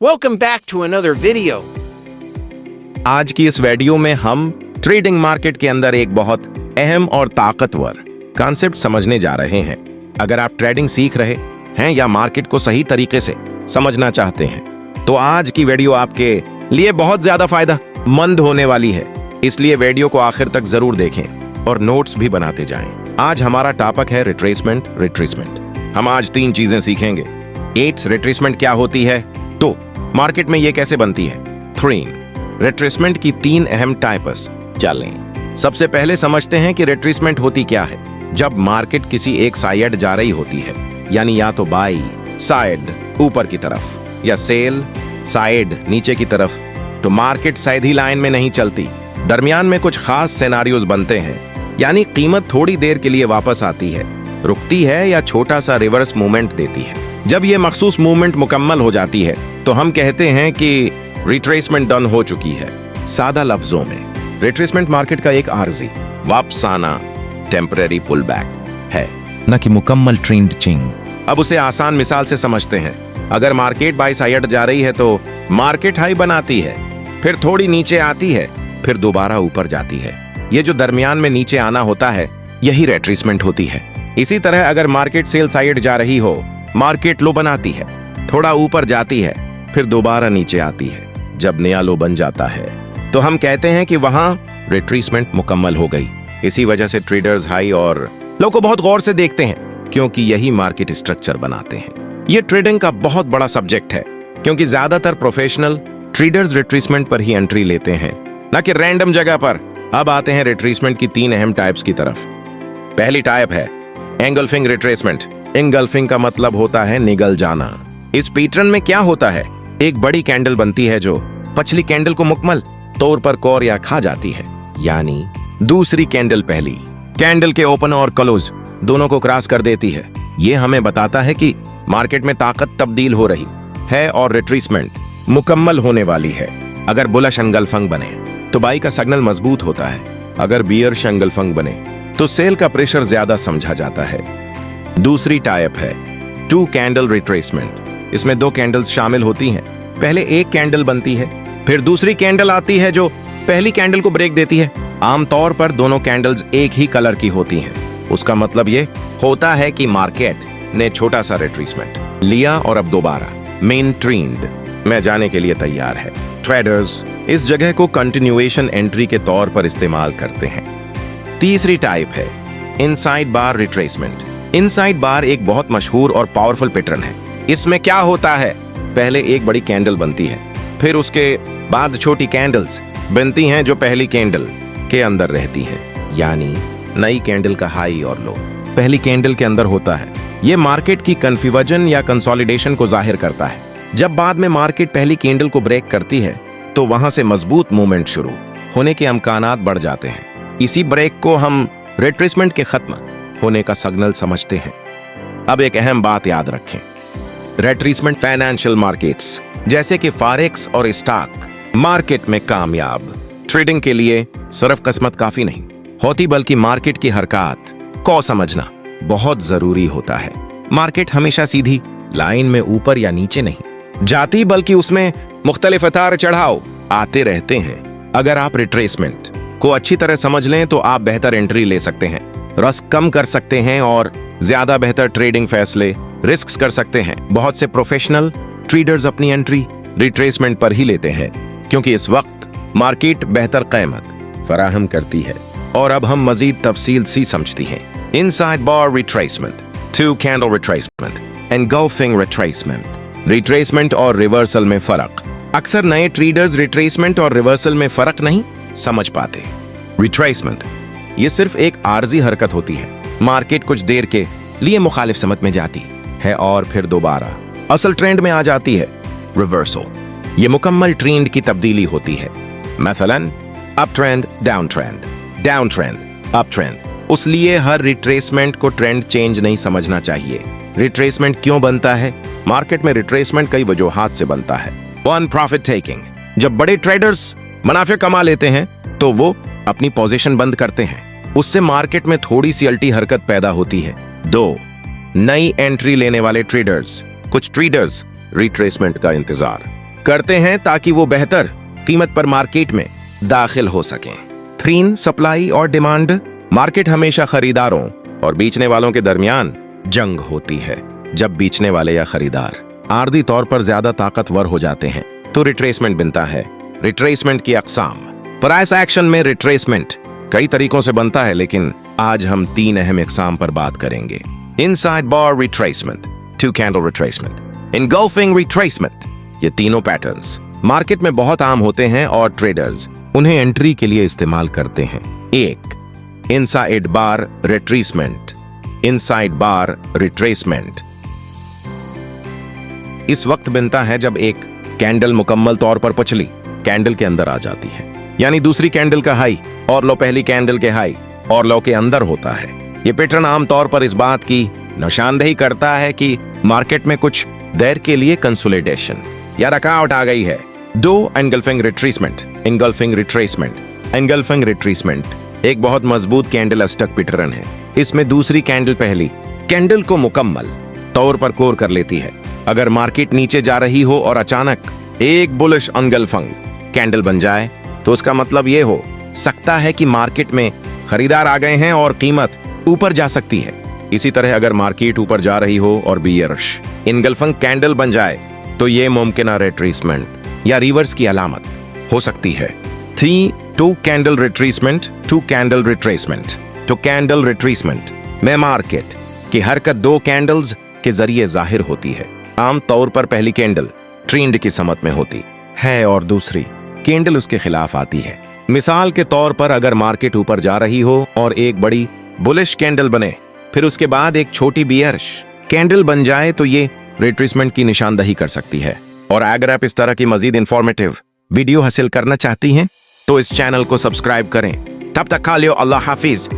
Welcome back to another video. आज की इस वीडियो में हम ट्रेडिंग मार्केट के अंदर एक बहुत अहम और ताकतवर कॉन्सेप्ट समझने जा रहे हैं। अगर आप ट्रेडिंग सीख रहे हैं या मार्केट को सही तरीके से समझना चाहते हैं तो आज की वीडियो आपके लिए बहुत ज्यादा फायदेमंद होने वाली है। इसलिए वीडियो को आखिर तक जरूर देखें और नोट्स भी बनाते जाएं। आज हमारा टॉपिक है रिट्रेसमेंट। हम आज 3 चीजें सीखेंगे। 8 रिट्रेसमेंट क्या होती है, 2 मार्केट में ये कैसे बनती है, 3 रिट्रेसमेंट की 3 अहम टाइप्स। चलें सबसे पहले समझते हैं कि रिट्रेसमेंट होती क्या है। जब मार्केट किसी एक साइड जा रही होती है, यानी या तो बाई साइड ऊपर की तरफ या सेल साइड नीचे की तरफ, तो मार्केट सीधी लाइन में नहीं चलती। दरमियान में कुछ खास सिनेरियोज बनते हैं, यानी कीमत थोड़ी देर के लिए वापस आती है, रुकती है या छोटा सा रिवर्स मूवमेंट देती है। जब ये मखसूस मूवमेंट मुकम्मल हो जाती है तो हम कहते हैं कि रिट्रेसमेंट डन हो चुकी है। सादा लफ्जों में रिट्रेसमेंट मार्केट का एक आर्जी वापस आना, टेम्परेरी पुल बैक है, न कि मुकम्मल ट्रेंड चेंज। अब उसे आसान मिसाल से समझते हैं। अगर मार्केट बाई साइड जा रही है तो मार्केट हाई बनाती है, फिर थोड़ी नीचे आती है, फिर दोबारा ऊपर जाती है। ये जो दरमियान में नीचे आना होता है, यही रिट्रेसमेंट होती है। इसी तरह अगर मार्केट सेल साइड जा रही हो, मार्केट लो बनाती है, थोड़ा ऊपर जाती है, फिर दोबारा नीचे आती है। जब नया लो बन जाता है तो हम कहते हैं कि वहां रिट्रेसमेंट मुकम्मल हो गई। इसी वजह से ट्रेडर्स हाई और लो को बहुत गौर से देखते हैं, क्योंकि यही मार्केट स्ट्रक्चर बनाते हैं। ये ट्रेडिंग का बहुत बड़ा सब्जेक्ट है, क्योंकि ज्यादातर प्रोफेशनल ट्रेडर्स रिट्रेसमेंट पर ही एंट्री लेते हैं, न कि रैंडम जगह पर। अब आते हैं रिट्रेसमेंट की 3 अहम टाइप्स की तरफ। पहली टाइप है एंगल्फिंग रिट्रेसमेंट। एंगल्फिंग का मतलब होता है निगल जाना। इस पैटर्न में क्या होता है, एक बड़ी कैंडल बनती है जो पिछली कैंडल को मुकम्मल तौर पर कोर या खा जाती है, यानी दूसरी कैंडल पहली कैंडल के ओपन और क्लोज दोनों को क्रॉस कर देती है। ये हमें बताता है कि मार्केट में ताकत तब्दील हो रही है और रिट्रेसमेंट मुकम्मल होने वाली है। अगर बुलिश एंगल्फिंग बने तो बाई का सिग्नल मजबूत होता है, अगर बियरिश एंगल्फिंग बने तो सेल का प्रेशर ज्यादा समझा जाता है। दूसरी टाइप है 2 कैंडल रिट्रेसमेंट। इसमें 2 कैंडल्स शामिल होती हैं। पहले एक कैंडल बनती है, फिर दूसरी कैंडल आती है जो पहली कैंडल को ब्रेक देती है। आमतौर पर दोनों कैंडल्स एक ही कलर की होती हैं। उसका मतलब ये होता है कि मार्केट ने छोटा सा रिट्रेसमेंट लिया और अब दोबारा मेन ट्रेंड में जाने के लिए तैयार है। ट्रेडर्स इस जगह को कंटिन्यूएशन एंट्री के तौर पर इस्तेमाल करते हैं। तीसरी टाइप है इनसाइड बार रिट्रेसमेंट। इनसाइड बार एक बहुत मशहूर और पावरफुल पैटर्न है। इसमें क्या होता है, पहले एक बड़ी कैंडल बनती है, फिर उसके बाद छोटी कैंडल्स बनती हैं जो पहली कैंडल के अंदर रहती हैं, यानी नई कैंडल का हाई और लो पहली कैंडल के अंदर होता है। ये मार्केट की कन्फ्यूजन या कंसोलिडेशन को जाहिर करता है। जब बाद में मार्केट पहली कैंडल को ब्रेक करती है तो वहां से मजबूत मूवमेंट शुरू होने के इम्कानात बढ़ जाते हैं। इसी ब्रेक को हम रिट्रेसमेंट के खत्म होने का सिग्नल समझते हैं। अब एक अहम बात याद रखें, रिट्रेसमेंट फाइनेंशियल मार्केट्स जैसे कि फॉरेक्स और स्टॉक मार्केट में कामयाब ट्रेडिंग के लिए सिर्फ किस्मत काफी नहीं होती, बल्कि मार्केट की हरकत को समझना बहुत जरूरी होता है। मार्केट हमेशा सीधी लाइन में ऊपर या नीचे नहीं जाती, बल्कि उसमें मुख्तलिफ उतार चढ़ाव आते रहते हैं। अगर आप रिट्रेसमेंट को अच्छी तरह समझ लें तो आप बेहतर एंट्री ले सकते हैं, रिस्क कम कर सकते हैं और ज्यादा बेहतर ट्रेडिंग फैसले रिस्क कर सकते हैं। बहुत से प्रोफेशनल ट्रेडर्स अपनी एंट्री रिट्रेसमेंट पर ही लेते हैं, क्योंकि इस वक्त मार्केट बेहतर कीमत फराहम करती है। और अब हम मजीद तफसील सी समझती हैं। Inside bar retracement, 2 candle retracement, engulfing retracement. Retracement और रिवर्सल में फर्क। अक्सर नए ट्रेडर्स रिट्रेसमेंट और रिवर्सल में फर्क नहीं समझ पाते। रिट्रेसमेंट ये सिर्फ एक आर्जी हरकत होती है। मार्केट कुछ देर के लिए मुखालिफ समत में जाती है और फिर दोबारा असल ट्रेंड में आ जाती है। रिवर्सल ये मुकम्मल ट्रेंड की तब्दीली होती है। मसलन up trend, down trend, down trend, up trend. उसलिए हर रिट्रेसमेंट को ट्रेंड चेंज नहीं समझना चाहिए। रिट्रेसमेंट क्यों बनता है? मार्केट में रिट्रेसमेंट कई वजूहात से बनता है। 1 प्रॉफिट टेकिंग। जब बड़े ट्रेडर्स मुनाफे कमा लेते हैं तो वो अपनी पोजीशन बंद करते हैं, उससे मार्केट में थोड़ी सी अल्टी हरकत पैदा होती है। 2 नई एंट्री लेने वाले ट्रेडर्स। कुछ ट्रेडर्स रिट्रेसमेंट का इंतजार करते हैं ताकि वो बेहतर कीमत पर मार्केट में दाखिल हो सकें। 3. सप्लाई और डिमांड। मार्केट हमेशा खरीदारों और बेचने वालों के दरमियान जंग होती है। जब बेचने वाले या खरीदार आर्दी तौर पर ज्यादा ताकतवर हो जाते हैं तो रिट्रेसमेंट बनता है। रिट्रेसमेंट की अकसाम। प्राइस एक्शन में रिट्रेसमेंट कई तरीकों से बनता है, लेकिन आज हम 3 अहम अकसाम पर बात करेंगे। Inside bar retracement, 2 candle retracement, engulfing retracement. ये तीनों पैटर्न्स मार्केट में बहुत आम होते हैं और ट्रेडर्स उन्हें एंट्री के लिए इस्तेमाल करते हैं। 1. Inside bar retracement. Inside bar retracement इस वक्त बनता है जब एक कैंडल मुकम्मल तौर पर पछली कैंडल के अंदर आ जाती है, यानी दूसरी कैंडल का हाई और लो पहली कैंडल के हाई और लो के अंदर होता है। यह पैटर्न आमतौर पर इस बात की निशानदेही करता है कि मार्केट में कुछ देर के लिए कंसोलिडेशन या रकावट आ गई है। 2. Engulfing retracement. Engulfing retracement. Engulfing retracement एक बहुत मजबूत कैंडल स्टक पैटर्न है। इसमें दूसरी कैंडल पहली कैंडल को मुकम्मल तौर पर कोर कर लेती है। अगर मार्केट नीचे जा रही हो और अचानक एक बुलिश एनगल्फिंग कैंडल बन जाए तो उसका मतलब यह हो सकता है कि मार्केट में खरीदार आ गए हैं और कीमत ऊपर जा सकती है। इसी तरह अगर मार्केट ऊपर जा रही हो और बियरिश एनगल्फिंग कैंडल बन जाए तो यह मुमकिन रिट्रेसमेंट या रिवर्स की अलामत हो सकती है। 3. 2 candle retracement. 2 candle retracement. 2 candle retracement में मार्केट की हरकत 2 कैंडल्स के जरिए जाहिर होती है। आम तौर पर पहली कैंडल ट्रेंड की समत में होती है और दूसरी कैंडल उसके खिलाफ आती है। मिसाल के तौर पर अगर मार्केट ऊपर जा रही हो और एक बड़ी बुलिश कैंडल बने, फिर उसके बाद एक छोटी बियरिश कैंडल बन जाए तो ये रिट्रेसमेंट की निशानदही कर सकती है। और अगर आप इस तरह की मजीद इंफॉर्मेटिव वीडियो हासिल करना चाहती हैं तो इस चैनल को सब्सक्राइब करें। तब तक खा लियो, अल्लाह हाफिज।